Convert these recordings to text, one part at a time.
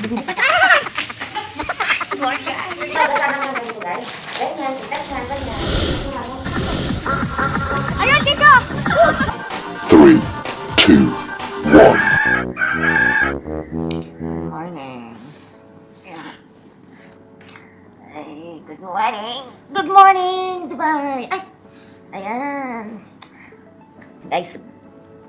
bubukas. Ah! Good morning, guys. Magkasama naman ito, guys. Ganyan, touch na, ganyan. Ayan, dito! 3, 2, 1. Morning. Yeah. Ay, good morning. Good morning, Dubai. Ay, ayan. Guys,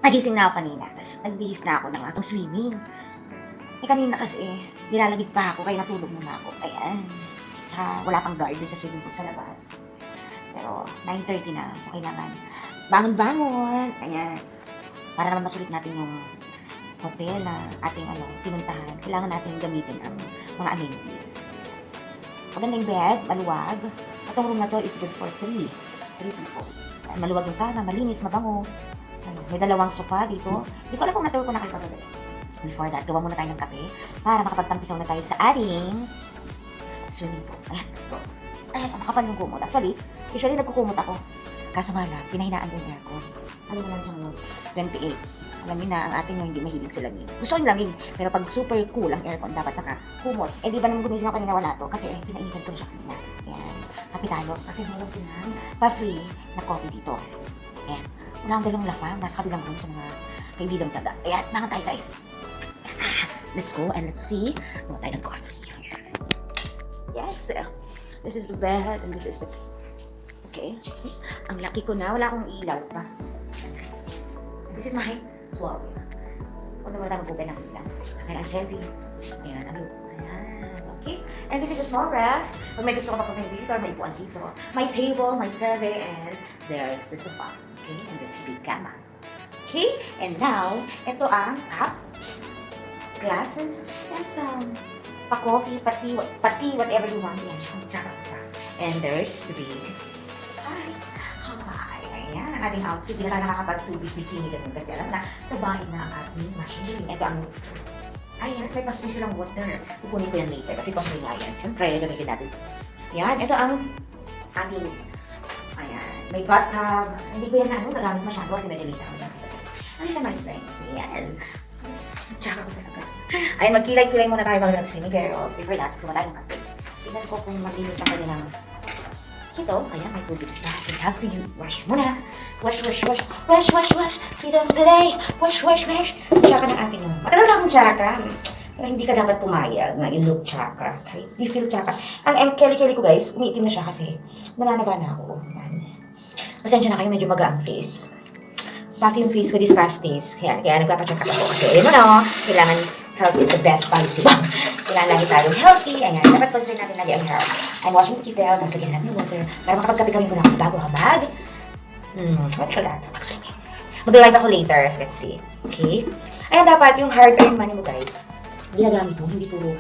nagising na ako kanina. Tapos nagbihis na ako ng akong swimming. Kanina kasi nilalagig pa ako kaya natulog muna ako. Ayan. Tsaka wala pang guard dun sa swimming pool sa labas. Pero 9:30 na. So kailangan bangon-bangon. Ayan. Para naman masulit natin yung hotel na ating pinuntahan. Kailangan natin gamitin ang mga amenities. Maganda yung bed, maluwag. Itong room na to is good for 3 people. Maluwag yung kama, malinis, mabango. May dalawang sofa dito. Hindi ko alam kung na-tour ko na kayo kagabi. Before that, gawa muna tayo ng kape para makapagtampisaw na tayo sa ating swimming pool. Ayan, let's go. Ayan, makapal yung kumot. Actually, usually nagkukumot ako. Kaso nga lang, pinahinaan ko yung aircon. Ano na lang siyang 28. Alam niyo na, ang ating hindi mahilig sa lamig. Gusto yung lamig, pero pag super cool ang aircon, dapat nakakumot. Eh, di ba nang gumising ako kanina wala to? Kasi pinainitan ko na siya kanina. Ayan, happy tayo. Kasi meron silang pa-free na coffee dito. Ayan, wala akong dalawang lafam. Nasa kabilang room sa mga kaibigang taga. Ayan, mga tayo guys. Let's go and let's see. Gawa tayo ng coffee. Yes. This is the bed and this is the... Okay. Ang laki ko na. Wala akong ilaw pa. This is my 12. Huwag naman tayo mag-open ng ilaw. Ayan, ang heavy. Ayan, ayan. Okay. And this is a small ref. Pag may gusto ko pa may visitor, may ipuan dito. My table, my TV, and there's the sofa. Okay. And that's the big kama. Okay. And now, ito ang cups, glasses, and some pa-coffee, pati, whatever you want. Yan, and there's the big hi. Ayan, ang ating outfit. Hindi na tayo nakakapag-tubig bikini ganun kasi alam na, tabain na ang ating machine. Ito ang, ayan, may pasti silang water. Kukunin ko yan later kasi kung may yan. Siyempre, gamitin natin. Yan, ito ang ating, ayan, may bathtub. Hindi ko yan nagamit masyado kasi medyo late ako. Ano sa my friends? Yan. Tsaka ko talaga. Ayun, magkilay-kilay muna tayo bago nag-swimming. Pero before that, kuha tayo ng kape. Tignan ko kung malinis ang kanilang kito. Ayan, may tubig. We have to wash muna. Wash. Freedom today. Wash. Tsaka ng ating matagal na akong tsaka. Pero hindi ka dapat pumayag na you look tsaka. You feel tsaka. Ang keli-keli ko guys, umiitim na siya kasi nananaba na ako. Pasensya na kayo, medyo maga ang face. Puffy yung face ko these past days. Kaya nagpapacheck up ako. Kasi ayun mo na, kailangan health is the best policy ba? Kailangan lagi tayo healthy. Ayan, dapat concern natin lagi ang health. I'm washing the kettle, naslagyan natin yung water. Para makapagkape kami muna ako bago habag. What the hell that? Mag-swimming. Mag-live ako later. Let's see. Okay? Ayan, dapat yung hard-earned money mo guys. Ginagamit mo, hindi puro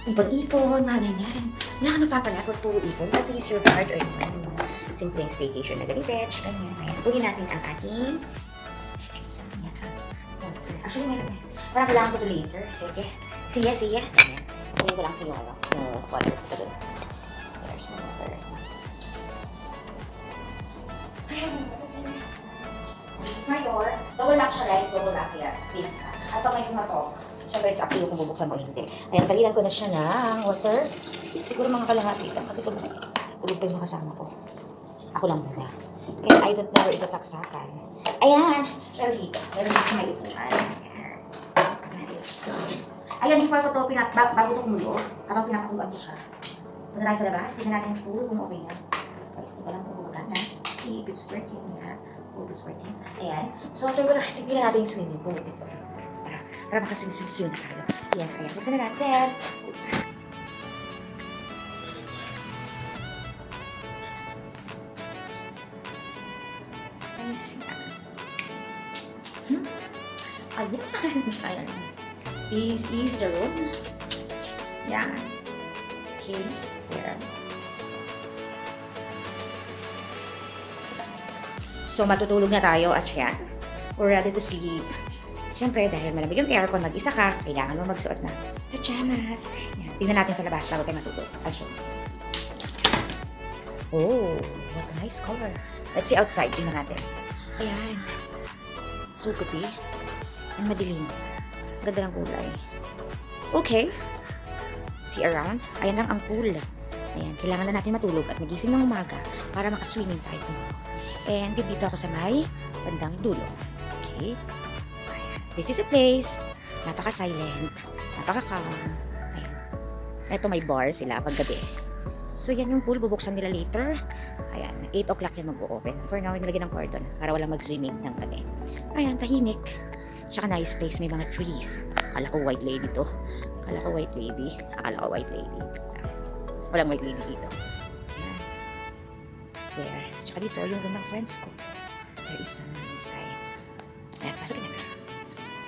ipon-ipon, mga ganyan. Wala ka mapapalat, huwag puro ipon. At least your hard-earned money. Simpleng staycation na ganitech, ganyan. Ayan, kunin natin ang ating actually, meron eh. Parang kailangan ko ito later. Sige. Ayan. Kunin ko lang ito yung water. There's no water. Ayan. This is my door. Double lock siya guys. Double lock here. Safe ka. At pag may kumatok, syempre it's up to you kung bubuksan mo o hindi. Ayan, salinan ko na siya ng water. Siguro mga kalahati lang. Kasi pag ulit pa yung kasama ko. Ako lang muna. Kaya I don't know where isasaksakan. Ayan. Pero dito may upuan. Ayan, before ko ito, bago ito kumulo, habang pinakakuloan ko siya. Punta tayo sa labas, tignan natin kung okay na. Guys, hindi ko lang kung maganda. See if it's working. It's working. Ayan. So, tignan natin yung swimming pool. Para makaswim-swim na tayo. Yes, ayan. Buksan na natin. Oops. Ayan. This is the room. Yan. Okay. Here. So, matutulog na tayo at yan. We're ready to sleep. Siyempre, dahil malamig yung aircon, mag-isa ka, kailangan mo magsuot na pajamas. Yan. Tingnan natin sa labas bago tayo matutulog. Oh, what a nice color. Let's see outside. Tingnan natin. Ayan. So, kapi. Ang madilim. Ganda ng kulay. Okay. See around? Ayan lang ang pool. Ayan, kailangan na natin matulog at magising ng umaga para makaswimming tayo tomorrow. And dito ako sa may bandang dulo. Okay? Ayan. This is a place. Napaka-silent. Napaka-calm. Ayan. Ito may bar sila paggabi. So yan yung pool, bubuksan nila later. Ayan, 8 o'clock yan mag-o-open. For now, nilagyan ng cordon para walang mag-swimming ng gabi. Ayan, tahimik. Tsaka nice place, may mga trees. Akala ko white lady to. Akala ko white lady. Walang white lady dito. Ayan. There. Tsaka dito, yung room ng friends ko. There is some inside. Ayan, pasukin na.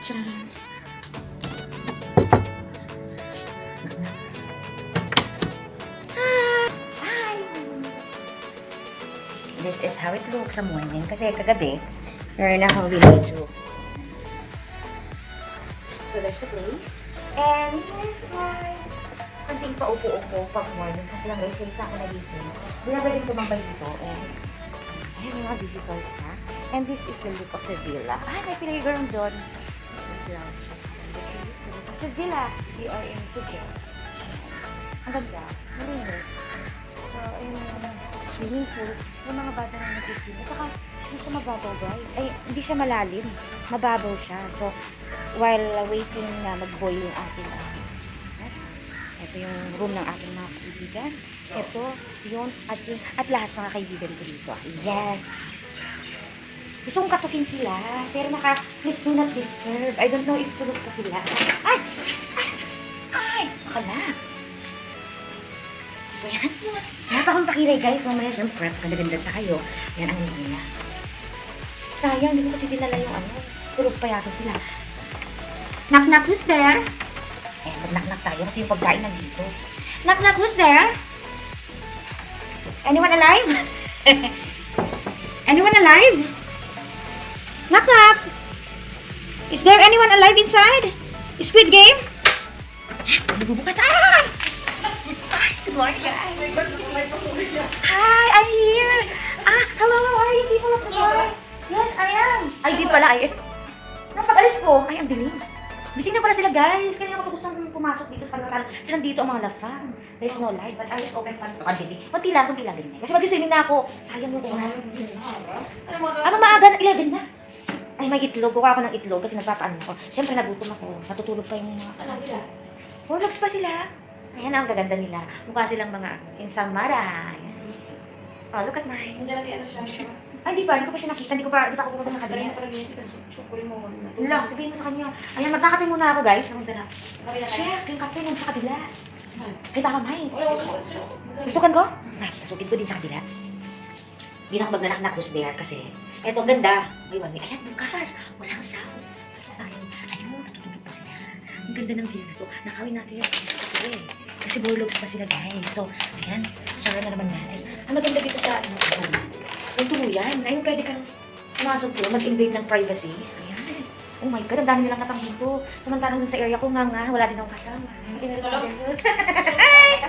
Tcharan! This is how it looks sa morning. Kasi kagabi, meron na akong video. So, there's the place. And here's my konting paupo-upo pag morning. Kasi lang guys, late na ako nagising. Hindi na pwedeng tumambay dito. And ayan yung mga visitors na. And this is the look of the villa. Ah, may playground doon. The villa. We are in Tugel. Ang ganda. Malinis. So, ayun yung swimming pool. Yung mga bata na nag-swim. At saka, hindi siya mababaw, guys. Ay, hindi siya malalim. Mababaw siya. So, while waiting na mag-boil yung ating ito yung room ng ating mga kaibigan. Ito, yun, at lahat mga kaibigan ko dito. Yes! Gusto kong katukin sila, pero please do not disturb. I don't know if tulog pa sila. Ay! Ay! Akala! So, yan. Lahat akong pakilay, guys. Mamaya, siyempre, ganda-ganda tayo. Yan ang nila. Sayang, hindi ko kasi dinala yung tulog pa yata sila. Knock-knock, who's there? Eh, mag-knock-knock tayo kasi yung pagkain nandito. Knock-knock, who's there? Anyone alive? Anyone alive? Knock-knock! Is there anyone alive inside? Squid Game? Bubukas. Ay! Good morning, guys. Hi, I'm here. Hello, how are you, people of the world? Yes, I am. Ay, di pala. Nang pag-alis ko, ay, ang dilim. Busy na pala sila, guys. Kaya ako gusto nang pumasok dito sa kanila. Silang dito ang mga lafang. There's no light, but I just open fan. Kunti lang din. Kasi mag-swimming na ako. Sayang yung oras. Ano maaga na? 11 na. Ay, may itlog. Kuha ako ng itlog kasi nagpapaano ako. Siyempre, nagutom ako. Natutulog pa yung mga kasama. Horlogs pa sila. Ayan ang gaganda nila. Mukha silang mga insamara. Oh, look at mine. Ay, di pa. Hindi ko pa siya nakita. Hindi pa ako pumunta sa kanila. Wala, sabihin mo sa kanya. Ayan, magkakape muna ako, guys. Chef, yung kape nung sa kabila. Kay Baka Mine. Gustukan ko? Ay, pasukin ko din sa kabila. Hindi na ako magnanak-nak who's there kasi eto, ang ganda. Ayan, bukas. Walang sound. Pasok tayo. Ayun, natutulog pa sila. Ang ganda ng view na to. Nakawin natin yung kape. Kasi burlogs pa sila, guys. So, ayan. Sarap na naman natin. Ang maganda dito sa yung tuluyan. Ayun, pwede kang pumasok doon, mag-invade ng privacy. Ayan. Oh my God, ang dami nilang natang dito. Samantalang dun sa area ko nga, wala din akong kasama. Ay!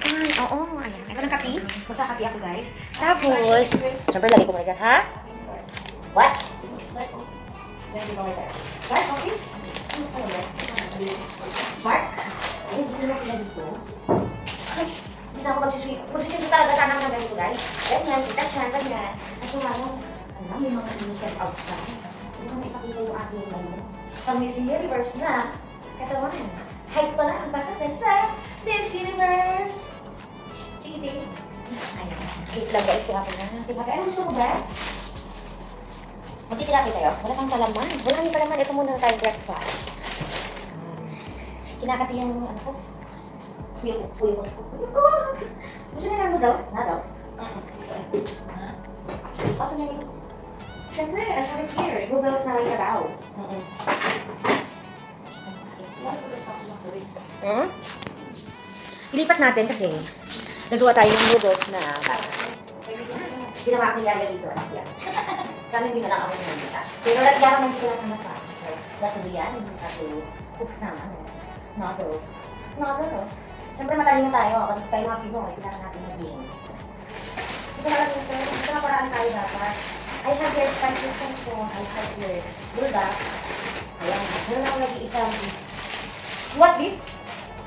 Ay, oo. Ayan. Ito ng kape. Magkakape ako, guys. Tapos, siyempre, lagi ko muna dyan, ha? What? What? Okay? Smart? Ayun, gusto mo sila dito. Ay, hindi na ako magsiswim. Magsiswim talaga sana ako ng ganito, guys. Ganyan, kita siya, ganyan. Kasi may mga inisip outside. Hindi mo ipakita yung aking pag Miss Universe na, katawan. Height pa lang, basta sa Miss Universe. Sige, din. Ayan. Wait lang, guys. Tinapin na. Tinapin. Ano gusto mo, guys? Magtitinapin tayo. Wala kang palaman. Wala kang palaman. Ito muna na tayong breakfast. Kinakati yung ano ko. Puyo ko. Gusto niyo ng noodles? Noodles? Asa niyo noodles? Siyempre, I have it here. Noodles na may sabaw. Ilipat natin kasi nagawa tayo ng noodles na ginawa ko yaya dito. Sana hindi na lang ako pinagita. Pero nagyara man dito lang naman pa. Dato yan, dato cook sa noodles. Siyempre matali na tayo. Kapag tayo mga Pinoy, kailangan natin maging. Ito na lang ito. Ito na paraan tayo dapat. I have here 5 different phone. I have here bulldog. Ayan. Meron ako nag-iisang. What beef?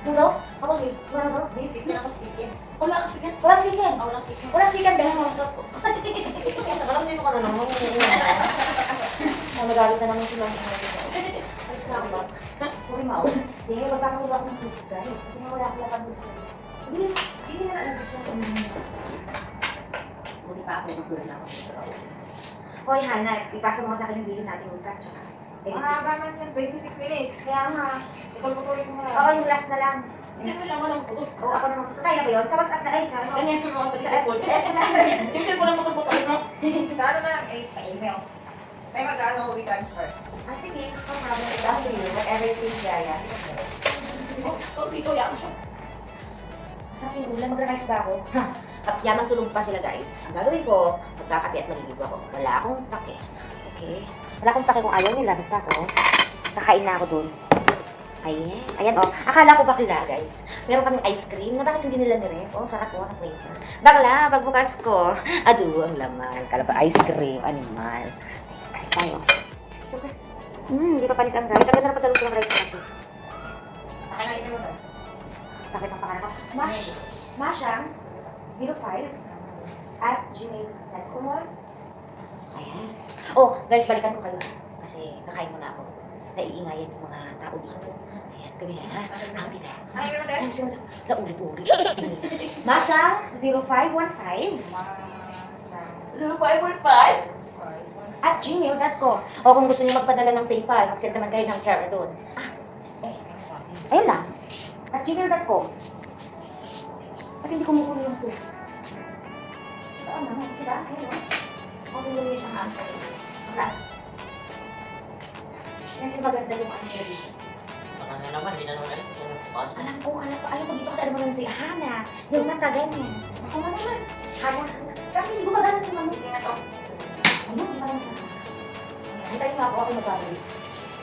Noodles? How about you? Wala basic. Hindi ako sikin. Wala sikin. Walang sikin. Walang sikin. Walang sikin, dahil mo. Alam niyo ka na naman. Magalit na naman sila. Alis na ako ba? Uri mao. Hindi, magkakakuha ako ng food, guys. Kasi nga wala akong lapag sa kanila. Hindi na alam gusto ko. Buti pa ako, nagbulan na ako. Hoy, Hana, ipasa mo sa akin yung video natin yung cut, tsaka. Mahaba man yan, 26 minutes. Kaya nga. Ipagputuloy mo Oo, lang. yung last na lang. Sino siya walang putos? Oo, ako naman. Kaya ba yun? Sa WhatsApp na ay, sa ano? Ganyan ko yung Sa cellphone. Yung cellphone ang puto-puto mo. Kano na lang 8 sa email. Tayo mag-ano, we transfer. Ah, sige. Kapag it's up to you. Whatever you think, Yaya. Oh, dito, yan siya. Sa akin, ulan, mag-revise ba ako? Yamang tulog pa sila, guys. Ang gagawin ko, magkakape at maliligo ako. Wala akong pake. Okay? Wala akong pake kung ayaw nila. Basta ako, kakain na ako dun. Ay, yes. Ayan, oh. Akala ko bakla, guys. Meron kaming ice cream na bakit hindi nila niref? Oh, sarap po ang flavor. Bakla, pagbukas ko, adu, ang laman. Kala pa ice cream, animal. Ayan, kain tayo. Super. Hindi pa panis ang rice. Ang ganda na pagkalog ko ng rice kasi. Akin na email mo na. Bakit ang pangalan ko? Mashang 05 @gmail.com. Ayan. Oh, guys, balikan ko kayo. Kasi kakain muna ako. Naiingayan yung mga tao dito. Ayan, kami ha. Ang tita. Ay, email mo din? Ayan, siya na ulit-ulit. Mashang 0515 5.5? @gmail.com. O kung gusto niyo magpadala ng PayPal, mag-send naman kayo ng share doon. Ayun lang. @gmail.com. At hindi kumukulo yung food. Oo naman, diba? Ayun, no? Okay nyo yung siyang answer. Wala. Yan yung maganda yung ano nila dito. Baka na naman, hindi na naman alam kung anong spot. Alam ko dito kasi alam mo lang si Hana. Yung mata ganyan. Ako nga naman. Hana. Kasi hindi gumagana yung mami. Sige na to. Ayun, di ba lang sa Hintayin mo ako, ako magbabalik.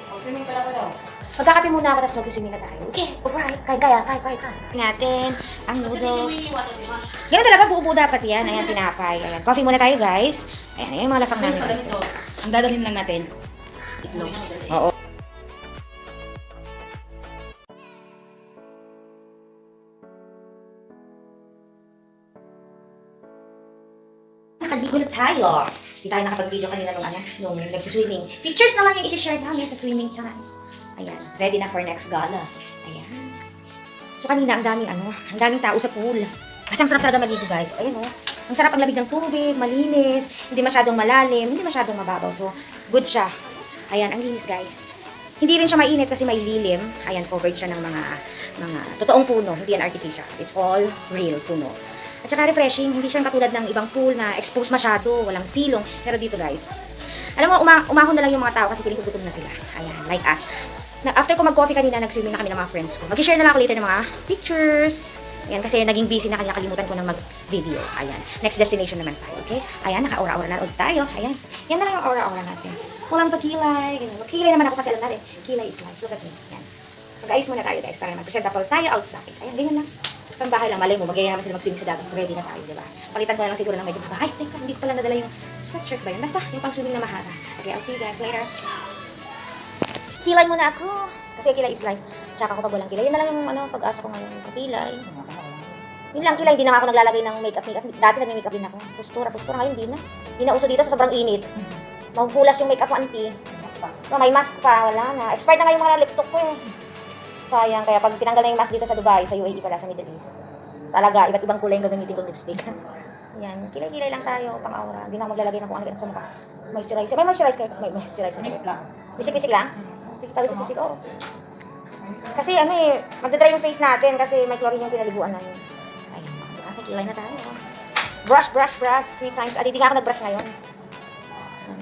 O, swimming pala ko daw. Magkakape muna ako, tapos mag-swimming na tayo. Okay, alright. Kaya. Natin ang Kasi noodles. hinihiwatan, di ba? Yan talaga, buo-buo dapat yan. Ayan, tinapay. Ayan, coffee muna tayo, guys. Ayan yung mga lafang Kasi namin. pag ganito, ang dadalhin lang natin. Itlog. Oo. Nakaligo na tayo. Hindi tayo nakapag-video kanina nung nagsiswimming. Pictures na lang yung isi-share namin sa swimming time. Ayan, ready na for next gala. Ayan. So kanina, ang daming tao sa pool. Kasi ang sarap talaga maligo, guys. Ayan, oh. Ang sarap ang lamig ng tubig, malinis, hindi masyadong malalim, hindi masyadong mababaw. So, good siya. Ayan, ang linis, guys. Hindi rin siya mainit kasi may lilim. Ayan, covered siya ng mga totoong puno, hindi yan artificial. It's all real puno. At saka refreshing, hindi siya katulad ng ibang pool na exposed masyado, walang silong. Pero dito, guys, alam mo, umahon na lang yung mga tao kasi feeling ko gutom na sila. Ayan, like us. After ko mag-coffee kanina, nag-swimming na kami ng mga friends ko. Mag-share na lang ako later ng mga pictures. Ayan, kasi naging busy na kanya, kalimutan ko ng mag-video. Ayan, next destination naman tayo, okay? Ayan, naka-aura-aura na ulit tayo. Ayan, yan na lang yung aura-aura natin. Walang pagkilay, ganyan. Magkilay naman ako kasi alam natin, kilay is life. Look at me, yan. Mag-ayos muna tayo, guys, para mag-presentable tayo outside. Ayan, ganyan lang. Pambahay lang, malay mo, magaya naman sila mag-swimming sa dagat. Ready na tayo, diba? Palitan ko na lang siguro ng medyo bahay. Teka, hindi ko pala nadala yung sweatshirt ba yun? Basta, yung pang-swimming na mahaba. Okay, I'll see you guys later. Kilay muna ako. Kasi kilay is life. Tsaka ko pag walang kilay. Yun na lang yung pag-asa ko ngayon. Kakilay. Yun lang, kilay. Hindi na nga ako naglalagay ng makeup. Dati nag-makeup din ako. Postura. Ngayon, hindi na. Hindi na uso dito sa sobrang init. Mahuhulas yung makeup mo, auntie. May mask pa. Wala na. Expired na nga yung mga laptop ko eh. Sayang. Kaya pag tinanggal na yung mask dito sa Dubai, sa UAE pala, sa Middle East. Talaga, iba't ibang kulay yung gagamitin kong lipstick. Yan. Kilay-kilay lang tayo. Pang-aura. Hindi na ako maglalagay ng kung ano ganito sa mukha. Moisturizer. May moisturizer. May moisturizer. Bisik-bisik lang. Bisik-bisik. Oo. Kasi magdadry yung face natin kasi may chlorine yung pinaliguan namin. Ayun, kilay na tayo. Brush 3 times. Hindi nga ako nag-brush ngayon.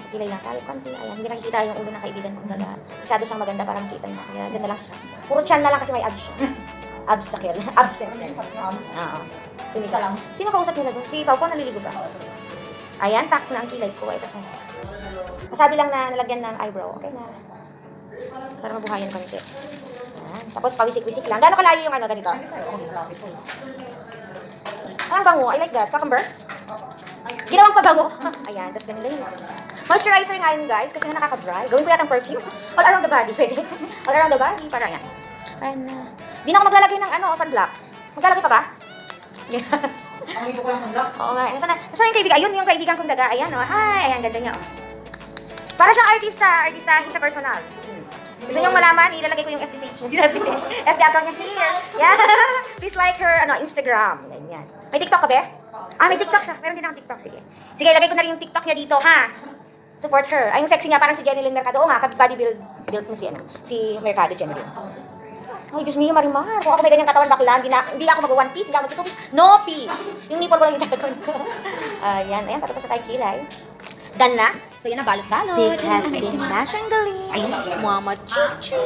Kilay lang tayo. Kanti. Ayan, hindi nakikita yung ulo ng kaibigan ko. Masyado siyang maganda para makita niya. Kaya dyan na lang siya. Puro chan na lang kasi may abs siya. Abs na kill. Absent. Oo. Tumisa lang. Sino kausap nila doon? Si Pao ko, naliligo ba? Ayan, pack na ang kilay ko. Ito ko. Masabi lang na nalagyan ng eyebrow. Okay na. Para mabuhayan konti. Ayan. Tapos pawisik-wisik lang. Gano'ng kalayo yung ganito? Ang bango. I like that. Cucumber? Ginawang pabango. Ayan. Tapos ganun lang yun. Moisturizer nga yun, guys. Kasi nga nakaka-dry. Gawin ko yatang perfume. All around the body. Pwede. All around the body. Para yan. Ayan na. Di na ako maglalagay ng sunblock. Maglalagay pa ba? Ang ito ko lang sundak. Oo nga. Nasaan yung kaibigan? Ayun, yung kaibigan kong daga. Ayan, oh. Hi! Ayan, ganda niya, oh. Para siyang artista. Artistahin siya personal. Gusto niyong malaman, ilalagay ko yung FB page niya. FB account niya here. Yeah. Please like her, Instagram. Ganyan. May TikTok ka, be? May TikTok siya. Meron din akong TikTok. Sige. Sige, ilagay ko na rin yung TikTok niya dito, ha? Support her. Ay, yung sexy niya, parang si Jenny Lynn Mercado. Oo nga, body build mo si Mercado, Jenny Lynn. Ay, Diyos mio, Marimar. Kung ako may ganyang katawan bakla, hindi ako mag-one piece, hindi ako mag-two piece. No piece. Yung nipple ko lang yung tatawan ko. Ayan, patapos sa tayo kilay. Done na. So, yan na, balot-balot. This has been Mash and Galing. Mama Chuchu.